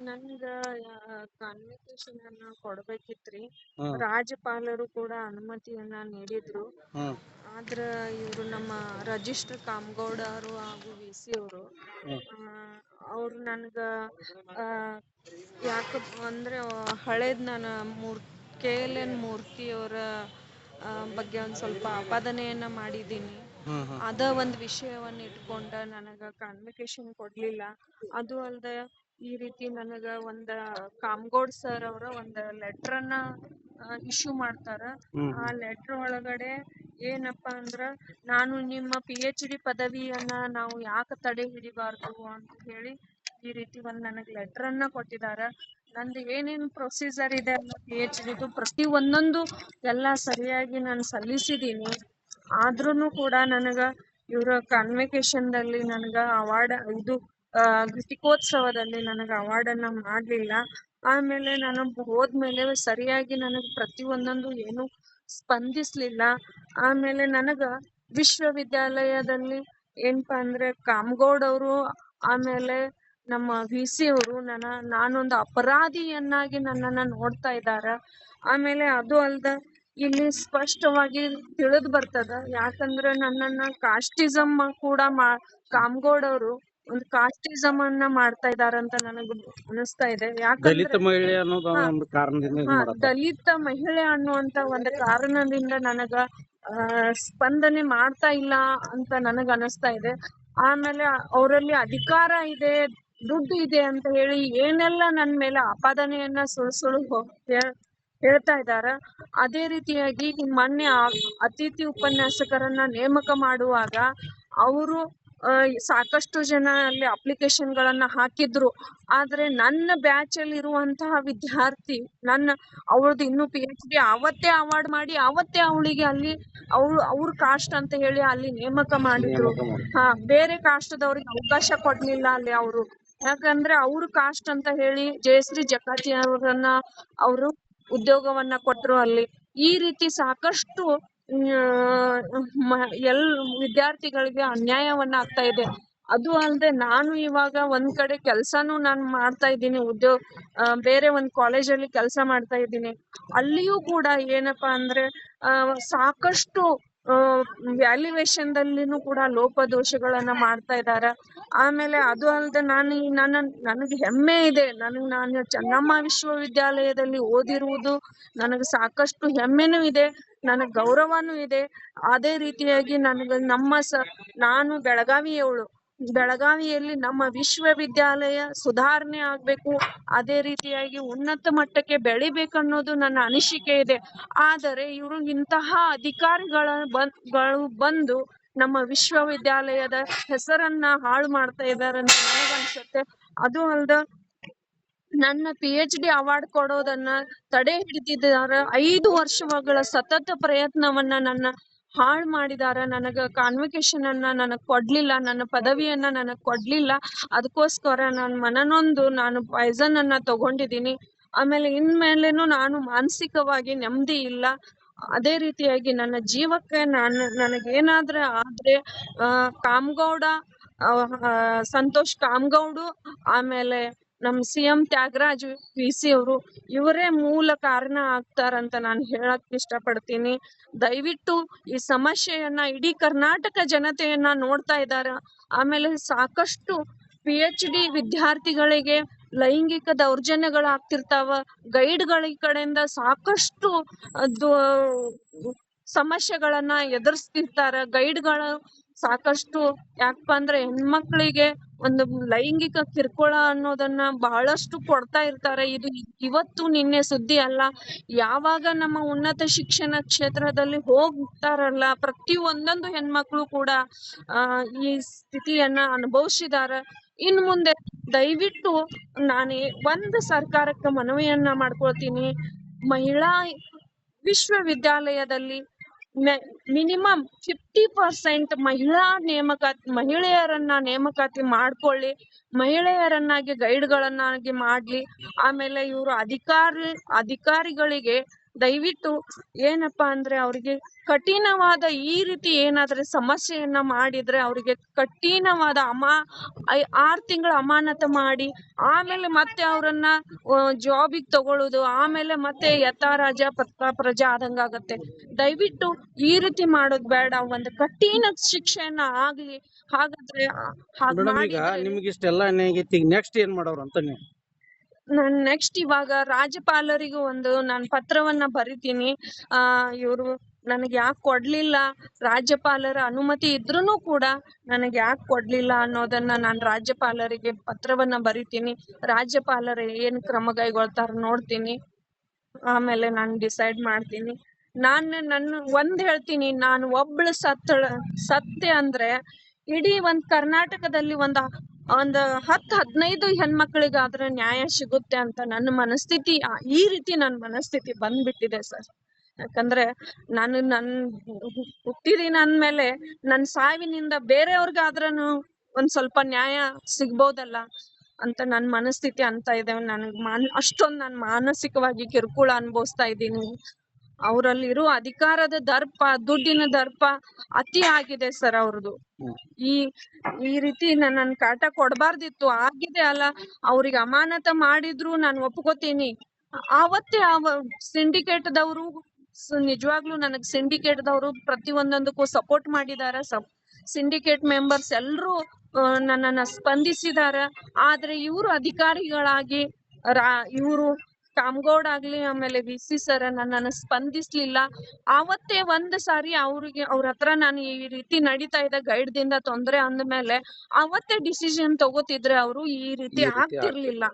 ನನ್ಗ ಕಾನ್ವಿಕೇಶನ್ ಅನ್ನ ಕೊಡ್ಬೇಕಿತ್ರಿ. ಹ್ಮ್ ರಾಜ್ಯಪಾಲರು ಕೂಡ ಅನುಮತಿಯನ್ನ ನೀಡಿದ್ರು. ಹ್ಮ್ ಆದ್ರ ಇವರು ನಮ್ಮ ರಜಿಸ್ಟರ್ ಕಾಮಗೌಡರು ಹಾಗೂ ವಿ.ಸಿ ಅವರು ಹ್ಮ್ ಅವ್ರು ನನ್ಗ ಆ, ಯಾಕಪ್ಪ ಅಂದ್ರೆ ಹಳೇದ್ ನಾನು KLN ಮೂರ್ತಿಯವರ ಬಗ್ಗೆ ಒಂದ್ ಸ್ವಲ್ಪ ಆಪಾದನೆಯನ್ನ ಮಾಡಿದ್ದೀನಿ. ಹ್ಮ್ ಹ್ಮ್ ಅದ ಒಂದ್ ವಿಷಯವನ್ನ ಇಟ್ಕೊಂಡ ನನಗ ಕಾನ್ವಿಕೇಶನ್ ಕೊಡ್ಲಿಲ್ಲ. ಅದು ಅಲ್ದ ಈ ರೀತಿ ನನಗ ಒಂದ ಕಾಮಗೌಡ್ ಸರ್ ಅವರ ಒಂದ್ ಲೆಟರ್ ಅನ್ನ ಇಶ್ಯೂ ಮಾಡ್ತಾರ. ಹ್ಮ್ ಆ ಲೆಟರ್ ಒಳಗಡೆ ಏನಪ್ಪಾ ಅಂದ್ರ ನಾನು ನಿಮ್ಮ PhD ಪದವಿಯನ್ನ ನಾವು ಯಾಕೆ ತಡೆ ಹಿಡಿಬಾರ್ದು ಅಂತ ಹೇಳಿ ಈ ರೀತಿ ಒಂದ್ ನನಗ್ ಲೆಟರ್ ಅನ್ನ ಕೊಟ್ಟಿದಾರ. ನಂದು ಏನೇನ್ ಪ್ರೊಸೀಜರ್ ಇದೆ ಅನ್ನೋ PhD ಪ್ರತಿ ಒಂದೊಂದು ಎಲ್ಲಾ ಸರಿಯಾಗಿ ನಾನು ಸಲ್ಲಿಸಿದೀನಿ. ಆದ್ರೂನು ಕೂಡ ನನಗ ಇವ್ರ ಕಾನ್ವಿಕೇಶನ್ ದಲ್ಲಿ ನನಗ ಅವಾರ್ಡ್ ಇದು ಘಟಿಕೋತ್ಸವದಲ್ಲಿ ನನಗ ಅವಾರ್ಡ್ ಅನ್ನ ಮಾಡ್ಲಿಲ್ಲ. ಆಮೇಲೆ ನಾನು ಹೋದ್ಮೇಲೆ ಸರಿಯಾಗಿ ನನಗ್ ಪ್ರತಿ ಒಂದೊಂದು ಏನು ಸ್ಪಂದಿಸ್ಲಿಲ್ಲ. ಆಮೇಲೆ ನನಗ ವಿಶ್ವವಿದ್ಯಾಲಯದಲ್ಲಿ ಏನಪ್ಪಾ ಅಂದ್ರೆ ಕಾಮಗೌಡ್ ಅವರು ಆಮೇಲೆ ನಮ್ಮ VC ಅವರು ನಾನೊಂದು ಅಪರಾಧಿಯನ್ನಾಗಿ ನನ್ನನ್ನ ನೋಡ್ತಾ ಇದ್ದಾರ. ಆಮೇಲೆ ಅದು ಅಲ್ದ ಇಲ್ಲಿ ಸ್ಪಷ್ಟವಾಗಿ ತಿಳಿದು ಬರ್ತದ. ಯಾಕಂದ್ರೆ ನನ್ನನ್ನ ಕಾಸ್ಟಿಸಮ್ ಕೂಡ ಕಾಮಗೌಡ್ ಅವರು ಒಂದು ಕಾಸ್ಟಿಸಮ್ ಅನ್ನ ಮಾಡ್ತಾ ಇದಾರಂತ ನನಗ ಅನಿಸ್ತಾ ಇದೆ. ದಲಿತ ಯಾಕಂದ್ರೆ ಮಹಿಳೆ ಅನ್ನೋದು ಹಾ ಒಂದು ಕಾರಣದಿಂದ ಇದು ಹಾ ಮಾಡತ್ತಾರ. ದಲಿತ ಮಹಿಳೆ ಅನ್ನುವಂತ ಒಂದು ಕಾರಣದಿಂದ ನನಗ ಸ್ಪಂದನೆ ಮಾಡ್ತಾ ಇಲ್ಲ ಅಂತ ನನಗ ಅನಿಸ್ತಾ ಇದೆ. ಆಮೇಲೆ ಅವರಲ್ಲಿ ಅಧಿಕಾರ ಇದೆ, ದುಡ್ಡು ಇದೆ ಅಂತ ಹೇಳಿ ಏನೆಲ್ಲ ನನ್ನ ಮೇಲೆ ಆಪಾದನೆಯನ್ನ ಸುಳ್ಳು ಹೇಳ್ತಾ ಇದ್ದಾರ. ಅದೇ ರೀತಿಯಾಗಿ ಮೊನ್ನೆ ಅತಿಥಿ ಉಪನ್ಯಾಸಕರನ್ನ ನೇಮಕ ಮಾಡುವಾಗ ಅವರು ಸಾಕಷ್ಟು ಜನ ಅಲ್ಲಿ ಅಪ್ಲಿಕೇಶನ್ ಗಳನ್ನ ಹಾಕಿದ್ರು. ಆದ್ರೆ ನನ್ನ ಬ್ಯಾಚ್ ಅಲ್ಲಿ ಇರುವಂತಹ ವಿದ್ಯಾರ್ಥಿ ಅವಳದು ಇನ್ನು PhD ಅವತ್ತೇ ಅವಾರ್ಡ್ ಮಾಡಿ ಅವತ್ತೇ ಅವಳಿಗೆ ಅಲ್ಲಿ ಅವ್ರ ಕಾಸ್ಟ್ ಅಂತ ಹೇಳಿ ಅಲ್ಲಿ ನೇಮಕ ಮಾಡಿದ್ರು. ನೇಮಕ ಮಾಡಿ ಬೇರೆ ಕಾಸ್ಟ್ದವ್ರಿಗೆ ಅವಕಾಶ ಕೊಡ್ಲಿಲ್ಲ ಅಲ್ಲಿ ಅವರು. ಯಾಕಂದ್ರೆ ಅವ್ರ ಕಾಸ್ಟ್ ಅಂತ ಹೇಳಿ ಜಯಶ್ರೀ ಜಕಾತಿ ಅವರನ್ನ ಅವರು ಉದ್ಯೋಗವನ್ನ ಕೊಟ್ರು ಅಲ್ಲಿ. ಈ ರೀತಿ ಸಾಕಷ್ಟು ವಿದ್ಯಾರ್ಥಿಗಳಿಗೆ ಅನ್ಯಾಯವನ್ನ ಆಗ್ತಾ ಇದೆ. ಅದು ಅಲ್ಲದೆ ನಾನು ಇವಾಗ ಒಂದ್ ಕಡೆ ಕೆಲ್ಸಾನು ನಾನು ಮಾಡ್ತಾ ಇದ್ದೀನಿ, ಬೇರೆ ಒಂದ್ ಕಾಲೇಜಲ್ಲಿ ಕೆಲಸ ಮಾಡ್ತಾ ಇದ್ದೀನಿ. ಅಲ್ಲಿಯೂ ಕೂಡ ಏನಪ್ಪಾ ಅಂದ್ರೆ ಸಾಕಷ್ಟು ವ್ಯಾಲ್ಯೂಯೇಷನ್ ದಲ್ಲಿನೂ ಕೂಡ ಲೋಪದೋಷಗಳನ್ನ ಮಾಡ್ತಾ ಇದ್ದಾರೆ. ಆಮೇಲೆ ಅದು ಅಲ್ಲದೆ ನನಗೆ ಹೆಮ್ಮೆ ಇದೆ. ನಾನು ಚೆನ್ನಮ್ಮ ವಿಶ್ವವಿದ್ಯಾಲಯದಲ್ಲಿ ಓದಿರುವುದು ನನಗೆ ಸಾಕಷ್ಟು ಹೆಮ್ಮೆನೂ ಇದೆ, ನನಗೆ ಗೌರವನೂ ಇದೆ. ಅದೇ ರೀತಿಯಾಗಿ ನಾನು ಬೆಳಗಾವಿಯಲ್ಲಿ ನಮ್ಮ ವಿಶ್ವವಿದ್ಯಾಲಯ ಸುಧಾರಣೆ ಆಗ್ಬೇಕು, ಅದೇ ರೀತಿಯಾಗಿ ಉನ್ನತ ಮಟ್ಟಕ್ಕೆ ಬೆಳಿಬೇಕನ್ನೋದು ನನ್ನ ಅನಿಸಿಕೆ ಇದೆ. ಆದರೆ ಇವರು ಇಂತಹ ಅಧಿಕಾರಿಗಳು ಬಂದು ನಮ್ಮ ವಿಶ್ವವಿದ್ಯಾಲಯದ ಹೆಸರನ್ನ ಹಾಳು ಮಾಡ್ತಾ ಇದ್ದಾರೆ ಅಂತ ನನಗನ್ಸುತ್ತೆ. ಅದು ಅಲ್ದ ನನ್ನ PhD ಅವಾರ್ಡ್ ಕೊಡೋದನ್ನ ತಡೆ ಹಿಡಿದಿದ್ದಾರೆ. 5 ವರ್ಷಗಳ ಸತತ ಪ್ರಯತ್ನವನ್ನ ನನ್ನ ಹಾಳು ಮಾಡಿದಾರ. ನನಗ ಕಾನ್ವಿಕೇಶನ್ ಅನ್ನ ನನಗ್ ಕೊಡ್ಲಿಲ್ಲ, ನನ್ನ ಪದವಿಯನ್ನ ನನಗ್ ಕೊಡ್ಲಿಲ್ಲ. ಅದಕ್ಕೋಸ್ಕರ ಮನನೊಂದು ನಾನು ಪಾಯ್ಸನ್ ಅನ್ನ ತಗೊಂಡಿದ್ದೀನಿ. ಆಮೇಲೆ ಇನ್ಮೇಲೇನು ನಾನು ಮಾನಸಿಕವಾಗಿ ನೆಮ್ಮದಿ ಇಲ್ಲ. ಅದೇ ರೀತಿಯಾಗಿ ನನ್ನ ಜೀವಕ್ಕೆ ನನಗೇನಾದ್ರೆ ಆದ್ರೆ ಕಾಮಗೌಡ ಸಂತೋಷ್ ಕಾಮಗೌಡು ಆಮೇಲೆ ನಮ್ CM ತ್ಯಾಗರಾಜ್ VC ಅವರು ಇವರೇ ಮೂಲ ಕಾರಣ ಆಗ್ತಾರಂತ ನಾನು ಹೇಳಕ್ ಇಷ್ಟಪಡ್ತೀನಿ. ದಯವಿಟ್ಟು ಈ ಸಮಸ್ಯೆಯನ್ನ ಇಡೀ ಕರ್ನಾಟಕ ಜನತೆಯನ್ನ ನೋಡ್ತಾ ಇದ್ದಾರೆ. ಆಮೇಲೆ ಸಾಕಷ್ಟು PhD ವಿದ್ಯಾರ್ಥಿಗಳಿಗೆ ಲೈಂಗಿಕ ದೌರ್ಜನ್ಯಗಳಾಗ್ತಿರ್ತಾವ. ಗೈಡ್ಗಳ ಕಡೆಯಿಂದ ಸಾಕಷ್ಟು ಸಮಸ್ಯೆಗಳನ್ನ ಎದುರಿಸ್ತಿರ್ತಾರ. ಗೈಡ್ಗಳು ಸಾಕಷ್ಟು ಯಾಕಪ್ಪ ಅಂದ್ರೆ ಹೆಣ್ಮಕ್ಳಿಗೆ ಒಂದು ಲೈಂಗಿಕ ಕಿರುಕುಳ ಅನ್ನೋದನ್ನ ಬಹಳಷ್ಟು ಕೊಡ್ತಾ ಇರ್ತಾರೆ. ಇದು ಇವತ್ತು ನಿನ್ನೆ ಸುದ್ದಿ ಅಲ್ಲ. ಯಾವಾಗ ನಮ್ಮ ಉನ್ನತ ಶಿಕ್ಷಣ ಕ್ಷೇತ್ರದಲ್ಲಿ ಹೋಗ್ತಾರಲ್ಲ ಪ್ರತಿ ಒಂದೊಂದು ಹೆಣ್ಮಕ್ಳು ಕೂಡ ಈ ಸ್ಥಿತಿಯನ್ನ ಅನುಭವಿಸಿದಾರ. ಇನ್ ಮುಂದೆ ದಯವಿಟ್ಟು ನಾನು ಒಂದು ಸರ್ಕಾರಕ್ಕೆ ಮನವಿಯನ್ನ ಮಾಡ್ಕೊಳ್ತೀನಿ. ಮಹಿಳಾ ವಿಶ್ವವಿದ್ಯಾಲಯದಲ್ಲಿ ಮಿನಿಮಮ್ 50% ಮಹಿಳೆಯರನ್ನ ನೇಮಕಾತಿ ಮಾಡ್ಕೊಳ್ಳಿ. ಮಹಿಳೆಯರನ್ನಾಗಿ ಗೈಡ್ಗಳನ್ನಾಗಿ ಮಾಡ್ಲಿ. ಆಮೇಲೆ ಇವರು ಅಧಿಕಾರಿಗಳಿಗೆ ದಯವಿಟ್ಟು ಏನಪ್ಪಾ ಅಂದ್ರೆ ಅವ್ರಿಗೆ ಕಠಿಣವಾದ ಈ ರೀತಿ ಏನಾದ್ರೆ ಸಮಸ್ಯೆಯನ್ನ ಮಾಡಿದ್ರೆ ಅವ್ರಿಗೆ ಕಠಿಣವಾದ 6 ತಿಂಗಳ ಅಮಾನತು ಮಾಡಿ ಆಮೇಲೆ ಮತ್ತೆ ಅವ್ರನ್ನ ಜಾಬಿಗೆ ತಗೊಳ್ಳೋದು, ಆಮೇಲೆ ಮತ್ತೆ ಯಥಾ ರಾಜ ಪಥಾ ಪ್ರಜಾ ಆದಂಗಾಗತ್ತೆ. ದಯವಿಟ್ಟು ಈ ರೀತಿ ಮಾಡೋದ್ ಬೇಡ, ಒಂದು ಕಠಿಣ ಶಿಕ್ಷೆಯನ್ನ ಆಗ್ಲಿ. ಹಾಗಾದ್ರೆ ಹಾಗ್ ಮೇಡಮ್, ಈಗ ಮಾಡಿದ್ರೆ ನಿಮ್ಗೆ ಇಷ್ಟೆಲ್ಲ ಅನ್ಯಾಯ ಆಗೈತಿ, ಈಗ ನೆಕ್ಸ್ಟ್ ಏನ್ ಮಾಡೋರು ಅಂತ ನೀವು? ನಾನ್ ನೆಕ್ಸ್ಟ್ ಇವಾಗ ರಾಜ್ಯಪಾಲರಿಗೂ ನಾನು ಪತ್ರವನ್ನ ಬರಿತೀನಿ. ಇವ್ರು ನನಗೆ ಯಾಕೆ ಕೊಡ್ಲಿಲ್ಲ, ರಾಜ್ಯಪಾಲರ ಅನುಮತಿ ಇದ್ರೂನು ಕೂಡ ನನಗೆ ಯಾಕೆ ಕೊಡ್ಲಿಲ್ಲ ಅನ್ನೋದನ್ನ ನಾನು ರಾಜ್ಯಪಾಲರಿಗೆ ಪತ್ರವನ್ನ ಬರಿತೀನಿ. ರಾಜ್ಯಪಾಲರು ಏನ್ ಕ್ರಮ ಕೈಗೊಳ್ತಾರ ನೋಡ್ತೀನಿ, ಆಮೇಲೆ ನಾನು ಡಿಸೈಡ್ ಮಾಡ್ತೀನಿ. ನನ್ನ ಒಂದ್ ಹೇಳ್ತೀನಿ, ನಾನು ಒಬ್ಳು ಸತ್ಯ ಅಂದ್ರೆ ಇಡೀ ಒಂದ್ ಕರ್ನಾಟಕದಲ್ಲಿ ಒಂದ್ 10-15 ಹೆಣ್ಮಕ್ಳಿಗಾದ್ರೆ ನ್ಯಾಯ ಸಿಗುತ್ತೆ ಅಂತ ನನ್ನ ಮನಸ್ಥಿತಿ, ಈ ರೀತಿ ನನ್ನ ಮನಸ್ಥಿತಿ ಬಂದ್ಬಿಟ್ಟಿದೆ ಸರ್. ಯಾಕಂದ್ರೆ ನನ್ ಹುಟ್ಟಿದೀನಿ ಅಂದ್ಮೇಲೆ ನನ್ ಸಾವಿನಿಂದ ಬೇರೆಯವ್ರಿಗಾದ್ರೂ ಒಂದ್ ಸ್ವಲ್ಪ ನ್ಯಾಯ ಸಿಗ್ಬೋದಲ್ಲ ಅಂತ ನನ್ ಮನಸ್ಥಿತಿ ಅಂತ ಇದೆ. ಅಷ್ಟೊಂದು ನಾನು ಮಾನಸಿಕವಾಗಿ ಕಿರುಕುಳ ಅನುಭವಿಸ್ತಾ ಇದ್ದೀನಿ. ಅವರಲ್ಲಿರೋ ಅಧಿಕಾರದ ದರ್ಪ, ದುಡ್ಡಿನ ದರ್ಪ ಅತಿ ಆಗಿದೆ ಸರ್ ಅವ್ರದ್ದು. ಈ ರೀತಿ ನನ್ನ ಕಾಟ ಕೊಡಬಾರ್ದಿತ್ತು, ಆಗಿದೆ ಅಲ್ಲ. ಅವ್ರಿಗೆ ಅಮಾನತ ಮಾಡಿದ್ರು ನಾನು ಒಪ್ಕೋತೀನಿ. ಆವತ್ತೇ ಸಿಂಡಿಕೇಟ್ದವರು ನಿಜವಾಗ್ಲೂ ನನಗ್ ಸಿಂಡಿಕೇಟ್ದವರು ಪ್ರತಿಯೊಂದಕ್ಕೂ ಸಪೋರ್ಟ್ ಮಾಡಿದಾರ. ಸಿಂಡಿಕೇಟ್ ಮೆಂಬರ್ಸ್ ಎಲ್ರು ನನ್ನನ್ನ ಸ್ಪಂದಿಸಿದಾರ. ಆದ್ರೆ ಇವರು ಅಧಿಕಾರಿಗಳಾಗಿ ಇವರು ಕಾಮಗೌಡ ಆಗ್ಲಿ, ಆಮೇಲೆ VC ಸರ್ ನನ್ನನ್ನು ಸ್ಪಂದಿಸ್ಲಿಲ್ಲ. ಆವತ್ತೇ ಒಂದ್ ಸಾರಿ ಅವ್ರ ಹತ್ರ ನಾನು ಈ ರೀತಿ ನಡೀತಾ ಇದೆ, ಗೈಡ್ ದಿಂದ ತೊಂದ್ರೆ ಅಂದ್ಮೇಲೆ ಅವತ್ತೇ ಡಿಸಿಷನ್ ತಗೋತಿದ್ರೆ ಅವರು ಈ ರೀತಿ ಆಗ್ತಿರ್ಲಿಲ್ಲ.